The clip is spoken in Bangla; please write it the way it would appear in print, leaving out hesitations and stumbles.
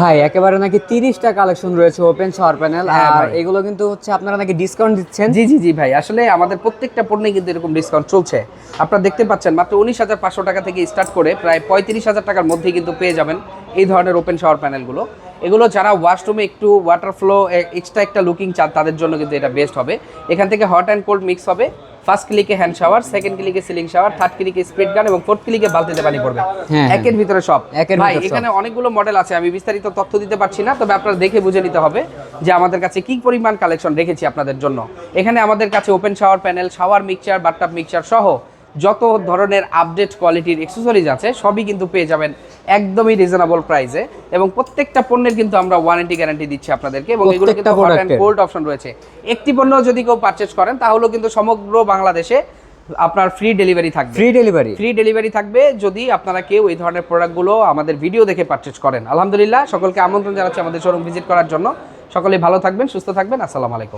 ভাই একেবারে নাকি 30টা কালেকশন রয়েছে ওপেন শাওয়ার প্যানেল, আর এগুলো কিন্তু হচ্ছে আপনারা নাকি ডিসকাউন্ট দিচ্ছেন। জি জি জি ভাই, আসলে আমাদের প্রত্যেকটা পণ্যে কিন্তু এরকম ডিসকাউন্ট চলছে। আপনারা দেখতে পাচ্ছেন মাত্র 19,500 টাকা থেকে স্টার্ট করে প্রায় 35,000 টাকার মধ্যে কিন্তু পেয়ে যাবেন এই ধরনের ওপেন শাওয়ার প্যানেলগুলো। এগুলো যারা ওয়াশরুমে একটু ওয়াটার ফ্লো এক্সট্রা একটা লুকিং চান তাদের জন্য কিন্তু এটা বেস্ট হবে। এখান থেকে হট অ্যান্ড কোল্ড মিক্স হবে। ফার্স্ট ক্লিকে হ্যান্ড শাওয়ার, সেকেন্ড ক্লিকে সিলিং শাওয়ার, থার্ড ক্লিকে স্প্রিট গান এবং ফোর্থ ক্লিকে বালতিতে পানি পড়বে। একের ভিতরে সব। ভাই এখানে অনেকগুলো মডেল আছে, আমি বিস্তারিত তথ্য দিতে পারছি না, তবে আপনারা দেখে বুঝে নিতে হবে যে আমাদের কাছে কি পরিমাণ কালেকশন রেখেছি আপনাদের জন্য। এখানে আমাদের কাছে open shower panel, shower mixture, bathtub mixture সহ যত ধরনের আপডেট কোয়ালিটির অ্যাকসেসরিজ আছে সবই কিন্তু পেয়ে যাবেন একদমই রিজনেবল প্রাইসে। এবং প্রত্যেকটা পণ্যের কিন্তু আমরা ওয়ারেন্টি গ্যারান্টি দিচ্ছি আপনাদেরকে, এবং এগুলো কিন্তু হট অ্যান্ড কোল্ড অপশন রয়েছে। একটি পণ্য যদি কেউ পারচেজ করেন তাহলেও কিন্তু সমগ্র বাংলাদেশে আপনার ফ্রি ডেলিভারি থাকবে। ফ্রি ডেলিভারি থাকবে যদি আপনারা কেউ এই ধরনের প্রোডাক্টগুলো আমাদের ভিডিও দেখে পারচেজ করেন। আলহামদুলিল্লাহ, সকলকে আমন্ত্রণ জানাচ্ছি আমাদের শোরুম ভিজিট করার জন্য। সকলে ভালো থাকবেন, সুস্থ থাকবেন। আসসালামু আলাইকুম।